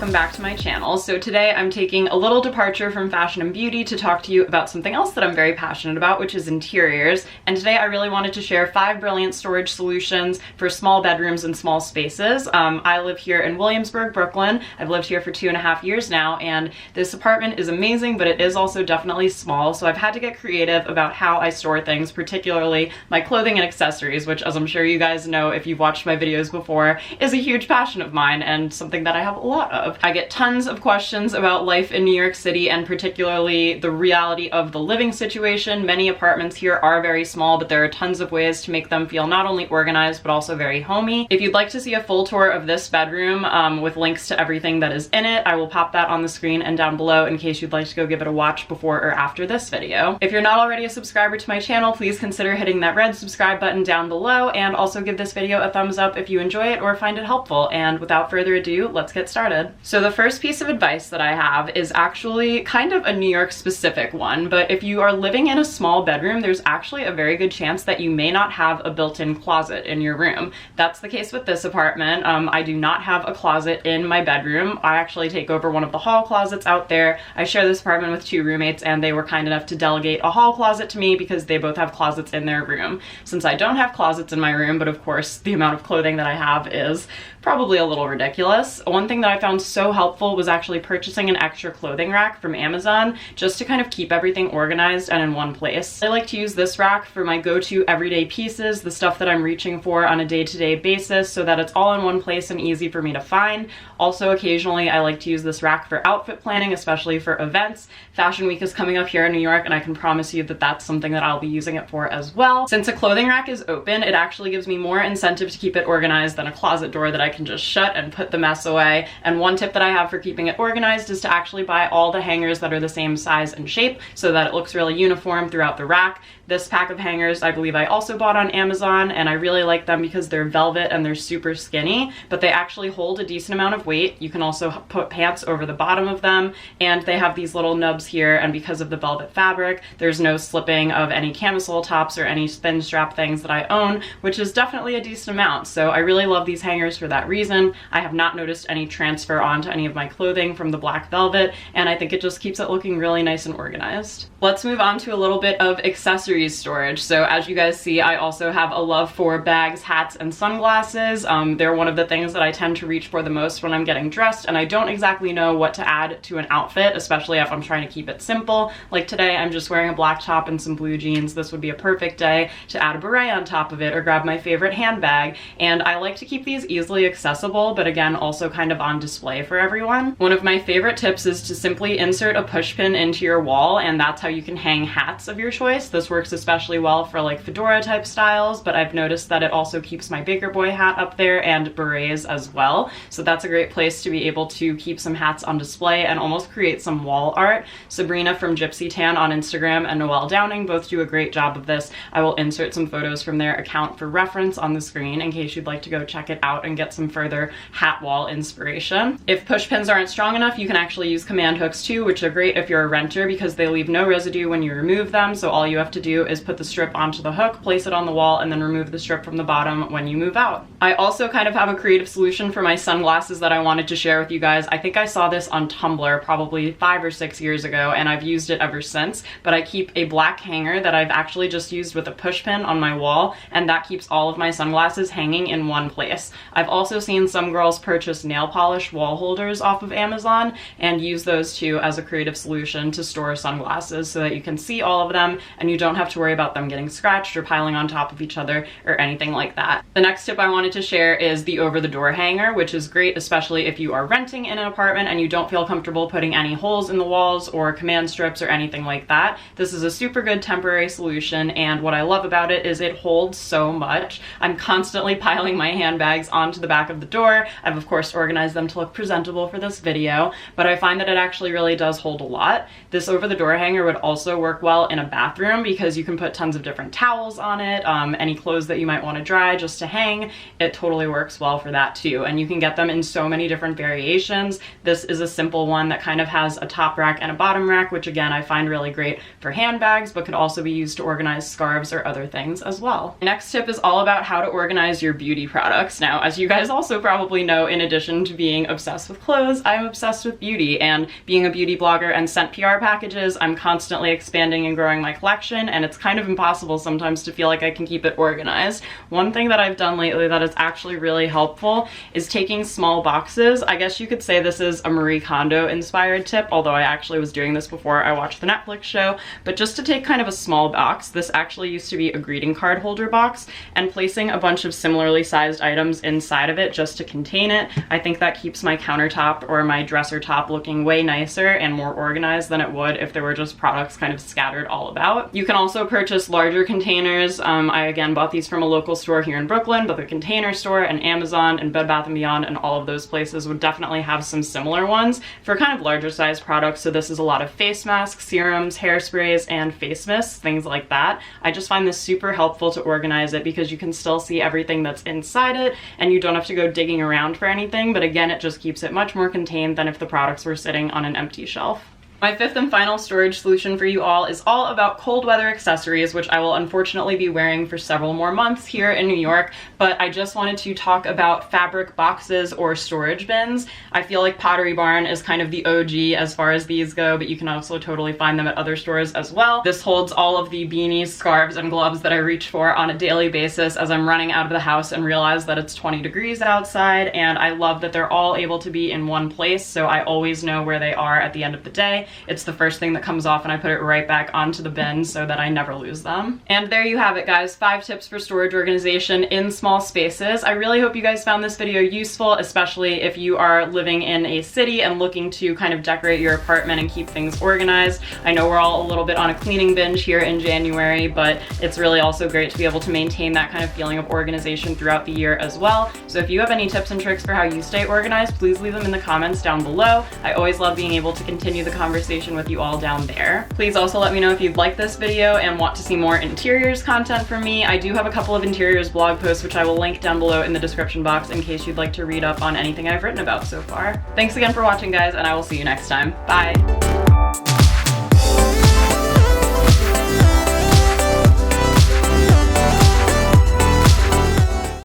welcome back to my channel. So today I'm taking a little departure from fashion and beauty to talk to you about something else that I'm very passionate about, which is interiors. And today I really wanted to share 5 brilliant storage solutions for small bedrooms and small spaces. I live here in Williamsburg, Brooklyn. I've lived here for 2.5 years now, and this apartment is amazing, but it is also definitely small. So I've had to get creative about how I store things, particularly my clothing and accessories, which, as I'm sure you guys know if you've watched my videos before, is a huge passion of mine and something that I have a lot of. I get tons of questions about life in New York City and particularly the reality of the living situation. Many apartments here are very small, but there are tons of ways to make them feel not only organized but also very homey. If you'd like to see a full tour of this bedroom with links to everything that is in it, I will pop that on the screen and down below in case you'd like to go give it a watch before or after this video. If you're not already a subscriber to my channel, please consider hitting that red subscribe button down below, and also give this video a thumbs up if you enjoy it or find it helpful. And without further ado, let's get started. So the first piece of advice that I have is actually kind of a New York specific one, but if you are living in a small bedroom, there's actually a very good chance that you may not have a built-in closet in your room. That's the case with this apartment. I do not have a closet in my bedroom. I actually take over one of the hall closets out there. I share this apartment with 2 roommates, and they were kind enough to delegate a hall closet to me because they both have closets in their room. Since I don't have closets in my room, but of course the amount of clothing that I have is probably a little ridiculous. One thing that I found so helpful was actually purchasing an extra clothing rack from Amazon just to kind of keep everything organized and in one place. I like to use this rack for my go-to everyday pieces, the stuff that I'm reaching for on a day-to-day basis, so that it's all in one place and easy for me to find. Also, occasionally I like to use this rack for outfit planning, especially for events. Fashion Week is coming up here in New York, and I can promise you that that's something that I'll be using it for as well. Since a clothing rack is open, it actually gives me more incentive to keep it organized than a closet door that I can just shut and put the mess away. And one tip that I have for keeping it organized is to actually buy all the hangers that are the same size and shape so that it looks really uniform throughout the rack. This pack of hangers I believe I also bought on Amazon, and I really like them because they're velvet and they're super skinny, but they actually hold a decent amount of weight. You can also put pants over the bottom of them, and they have these little nubs here, and because of the velvet fabric, there's no slipping of any camisole tops or any thin strap things that I own, which is definitely a decent amount. So I really love these hangers for that reason. I have not noticed any transfer onto any of my clothing from the black velvet, and I think it just keeps it looking really nice and organized. Let's move on to a little bit of accessories storage. So as you guys see, I also have a love for bags, hats, and sunglasses. They're one of the things that I tend to reach for the most when I'm getting dressed, and I don't exactly know what to add to an outfit, especially if I'm trying to keep it simple. Like today, I'm just wearing a black top and some blue jeans. This would be a perfect day to add a beret on top of it or grab my favorite handbag, and I like to keep these easily accessible, but again, also kind of on display for everyone. One of my favorite tips is to simply insert a push pin into your wall, and that's how you can hang hats of your choice. This works especially well for like fedora type styles, but I've noticed that it also keeps my Baker Boy hat up there and berets as well. So that's a great place to be able to keep some hats on display and almost create some wall art. Sabrina from Gypsy Tan on Instagram and Noelle Downing both do a great job of this. I will insert some photos from their account for reference on the screen in case you'd like to go check it out and get some further hat wall inspiration. If push pins aren't strong enough, you can actually use command hooks too, which are great if you're a renter because they leave no residue when you remove them. So all you have to do is put the strip onto the hook, place it on the wall, and then remove the strip from the bottom when you move out. I also kind of have a creative solution for my sunglasses that I wanted to share with you guys. I think I saw this on Tumblr probably 5 or 6 years ago, and I've used it ever since, but I keep a black hanger that I've actually just used with a push pin on my wall, and that keeps all of my sunglasses hanging in one place. I've also seen some girls purchase nail polish wall holders off of Amazon and use those too as a creative solution to store sunglasses so that you can see all of them and you don't have to worry about them getting scratched or piling on top of each other or anything like that. The next tip I wanted to share is the over-the-door hanger, which is great especially if you are renting in an apartment and you don't feel comfortable putting any holes in the walls or command strips or anything like that. This is a super good temporary solution, and what I love about it is it holds so much. I'm constantly piling my handbags onto the back of the door. I've of course organized them to look presentable for this video, but I find that it actually really does hold a lot. This over-the-door hanger would also work well in a bathroom because you can put tons of different towels on it, any clothes that you might want to dry just to hang. It totally works well for that too, and you can get them in so many different variations. This is a simple one that kind of has a top rack and a bottom rack, which again I find really great for handbags, but could also be used to organize scarves or other things as well. The next tip is all about how to organize your beauty products. Now, as you guys guys also probably know, in addition to being obsessed with clothes, I'm obsessed with beauty, and being a beauty blogger and scent PR packages, I'm constantly expanding and growing my collection, and it's kind of impossible sometimes to feel like I can keep it organized. One thing that I've done lately that is actually really helpful is taking small boxes. I guess you could say this is a Marie Kondo inspired tip, although I actually was doing this before I watched the Netflix show, but just to take kind of a small box. This actually used to be a greeting card holder box, and placing a bunch of similarly sized items inside of it just to contain it, I think that keeps my countertop or my dresser top looking way nicer and more organized than it would if there were just products kind of scattered all about. You can also purchase larger containers. I again bought these from a local store here in Brooklyn, but the Container Store and Amazon and Bed Bath & Beyond and all of those places would definitely have some similar ones for kind of larger sized products. So this is a lot of face masks, serums, hairsprays, and face mists, things like that. I just find this super helpful to organize it because you can still see everything that's inside it and you don't have to go digging around for anything, but again, it just keeps it much more contained than if the products were sitting on an empty shelf. My fifth and final storage solution for you all is all about cold weather accessories, which I will unfortunately be wearing for several more months here in New York, but I just wanted to talk about fabric boxes or storage bins. I feel like Pottery Barn is kind of the OG as far as these go, but you can also totally find them at other stores as well. This holds all of the beanies, scarves, and gloves that I reach for on a daily basis as I'm running out of the house and realize that it's 20 degrees outside, and I love that they're all able to be in one place, so I always know where they are at the end of the day. It's the first thing that comes off and I put it right back onto the bin so that I never lose them. And there you have it, guys. 5 tips for storage organization in small spaces. I really hope you guys found this video useful, especially if you are living in a city and looking to kind of decorate your apartment and keep things organized. I know we're all a little bit on a cleaning binge here in January, but it's really also great to be able to maintain that kind of feeling of organization throughout the year as well. So if you have any tips and tricks for how you stay organized, please leave them in the comments down below. I always love being able to continue the conversation with you all down there. Please also let me know if you'd like this video and want to see more interiors content from me. I do have a couple of interiors blog posts which I will link down below in the description box in case you'd like to read up on anything I've written about so far. Thanks again for watching, guys, and I will see you next time. Bye!